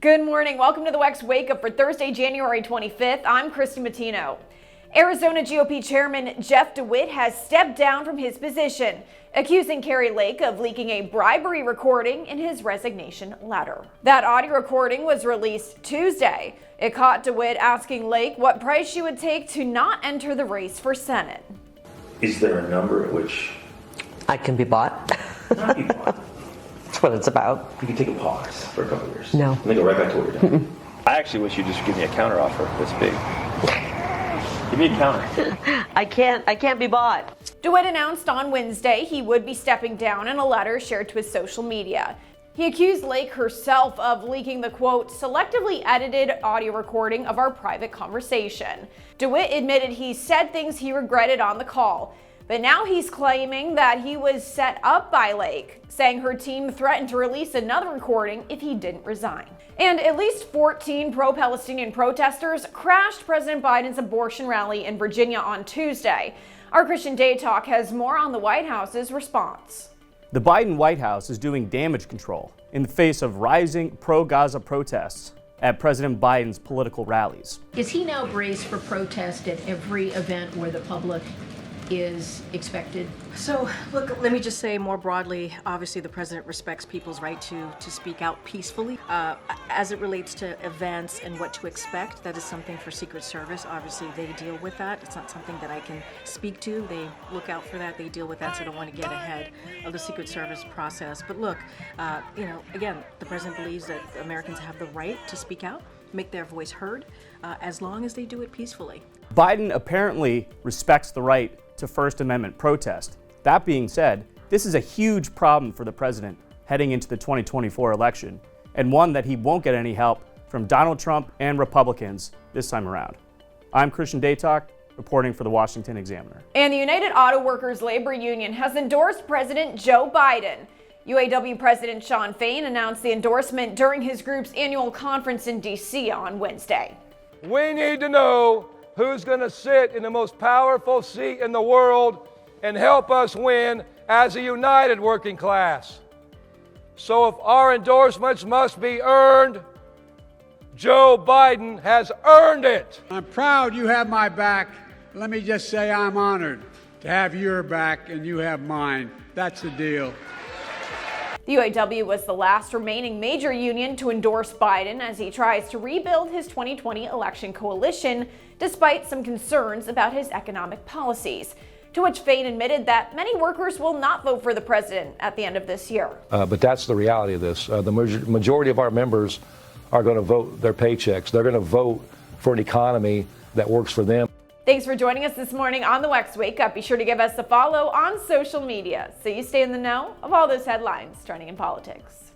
Good morning. Welcome to the WEX Wakeup for Thursday, January 25th. I'm Christy Matino. Arizona GOP Chairman Jeff DeWit has stepped down from his position, accusing Kari Lake of leaking a bribery recording in his resignation letter. That audio recording was released Tuesday. It caught DeWit asking Lake what price she would take to not enter the race for Senate. Is there a number at which I can be bought? not be bought? That's what it's about. You can take a pause for a couple of years. No. And then go right back to what you're doing. I actually wish you'd just give me a counter offer this big. Give me a counter. I can't be bought. DeWit announced on Wednesday he would be stepping down in a letter shared to his social media. He accused Lake herself of leaking the, quote, selectively edited audio recording of our private conversation. DeWit admitted he said things he regretted on the call, but now he's claiming that he was set up by Lake, saying her team threatened to release another recording if he didn't resign. And at least 14 pro-Palestinian protesters crashed President Biden's abortion rally in Virginia on Tuesday. Our Christian Day Talk has more on the White House's response. The Biden White House is doing damage control in the face of rising pro-Gaza protests at President Biden's political rallies. Is he now braced for protest at every event where the public is expected? So, look, let me just say more broadly, obviously the president respects people's right to speak out peacefully. As it relates to events and what to expect, that is something for Secret Service. Obviously, they deal with that. It's not something that I can speak to. They look out for that. They deal with that, so I don't want to get ahead of the Secret Service process. But look, again, the president believes that Americans have the right to speak out, make their voice heard, as long as they do it peacefully. Biden apparently respects the right to First Amendment protest. That being said, this is a huge problem for the president heading into the 2024 election, and one that he won't get any help from Donald Trump and Republicans this time around. I'm Christian Day Talk, reporting for the Washington Examiner. And the United Auto Workers Labor Union has endorsed President Joe Biden. UAW President Shawn Fain announced the endorsement during his group's annual conference in D.C. on Wednesday. We need to know who's going to sit in the most powerful seat in the world and help us win as a united working class. So if our endorsements must be earned, Joe Biden has earned it. I'm proud you have my back. Let me just say I'm honored to have your back and you have mine. That's the deal. The UAW was the last remaining major union to endorse Biden as he tries to rebuild his 2020 election coalition, despite some concerns about his economic policies, to which Fain admitted that many workers will not vote for the president at the end of this year. But that's the reality of this. The majority of our members are going to vote their paychecks. They're going to vote for an economy that works for them. Thanks for joining us this morning on the WEX Wake Up. Be sure to give us a follow on social media so you stay in the know of all those headlines trending in politics.